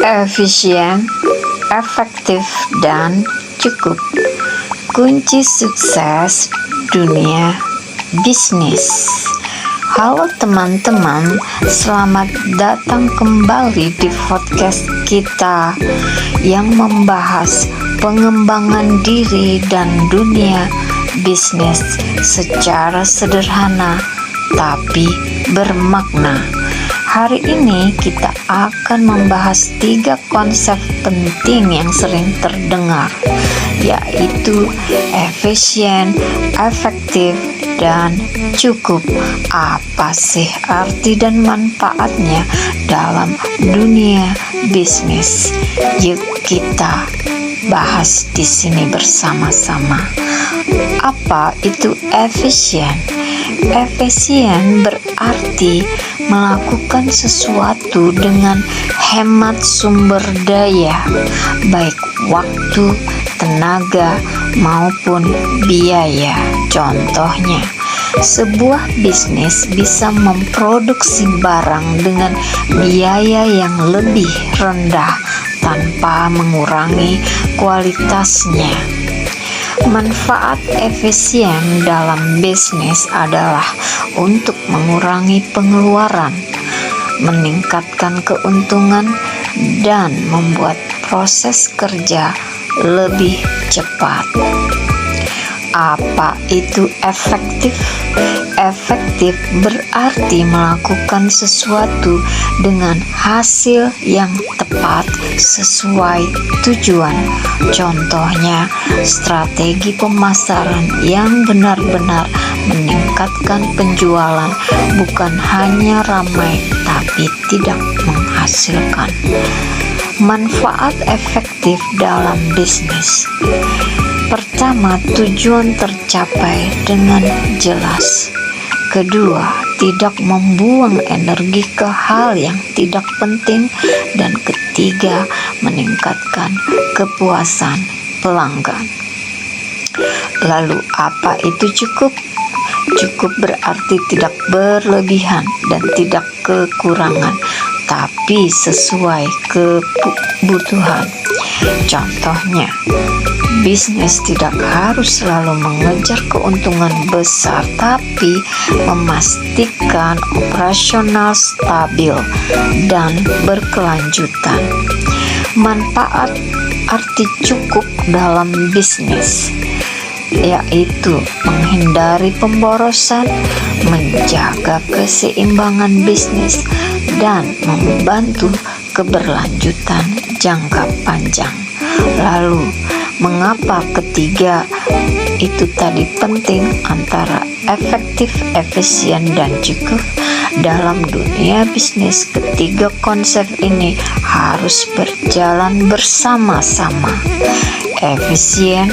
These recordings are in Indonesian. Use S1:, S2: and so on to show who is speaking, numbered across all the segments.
S1: Efisien, efektif, dan cukup. Kunci sukses dunia bisnis. Halo teman-teman, selamat datang kembali di podcast kita yang membahas pengembangan diri dan dunia bisnis secara sederhana tapi bermakna. Hari ini kita akan membahas 3 konsep penting yang sering terdengar, yaitu efisien, efektif, dan cukup. Apa sih arti dan manfaatnya dalam dunia bisnis? Yuk kita bahas di sini bersama-sama. Apa itu efisien? Efisien berarti melakukan sesuatu dengan hemat sumber daya, baik waktu, tenaga, maupun biaya. Contohnya, sebuah bisnis bisa memproduksi barang dengan biaya yang lebih rendah tanpa mengurangi kualitasnya. Manfaat efisien dalam bisnis adalah untuk mengurangi pengeluaran, meningkatkan keuntungan, dan membuat proses kerja lebih cepat. Apa itu efektif? Efektif berarti melakukan sesuatu dengan hasil yang tepat sesuai tujuan. Contohnya, strategi pemasaran yang benar-benar meningkatkan penjualan, bukan hanya ramai tapi tidak menghasilkan. Manfaat efektif dalam bisnis. Pertama, tujuan tercapai dengan jelas. Kedua, tidak membuang energi ke hal yang tidak penting. Dan ketiga, meningkatkan kepuasan pelanggan. Lalu, apa itu cukup? Cukup berarti tidak berlebihan dan tidak kekurangan, tapi sesuai kebutuhan. Contohnya, bisnis tidak harus selalu mengejar keuntungan besar, tapi memastikan operasional stabil dan berkelanjutan. Manfaat arti cukup dalam bisnis, yaitu menghindari pemborosan, menjaga keseimbangan bisnis, dan membantu keberlanjutan jangka panjang. Lalu, mengapa ketiga itu tadi penting antara efektif, efisien, dan cukup? Dalam dunia bisnis, ketiga konsep ini harus berjalan bersama-sama. Efisien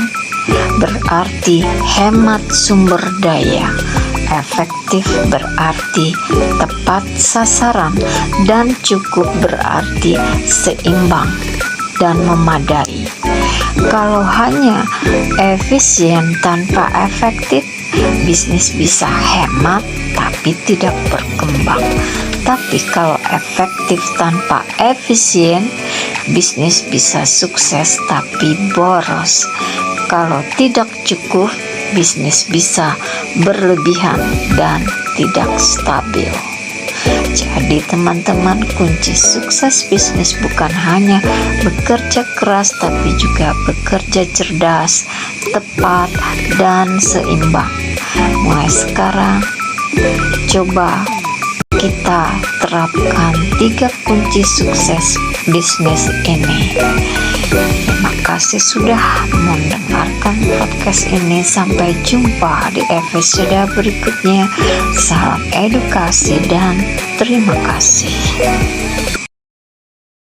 S1: berarti hemat sumber daya. Efektif berarti tepat sasaran, dan cukup berarti seimbang dan memadai. Kalau hanya efisien tanpa efektif, bisnis bisa hemat tapi tidak berkembang. Tapi kalau efektif tanpa efisien, bisnis bisa sukses tapi boros. Kalau tidak cukup, bisnis bisa berlebihan dan tidak stabil. Jadi teman-teman, kunci sukses bisnis bukan hanya bekerja keras tapi juga bekerja cerdas, tepat, dan seimbang. Mulai sekarang, coba kita terapkan 3 kunci sukses bisnis ini. Terima kasih sudah mendengarkan podcast ini. Sampai jumpa di episode berikutnya. Salam edukasi dan terima kasih.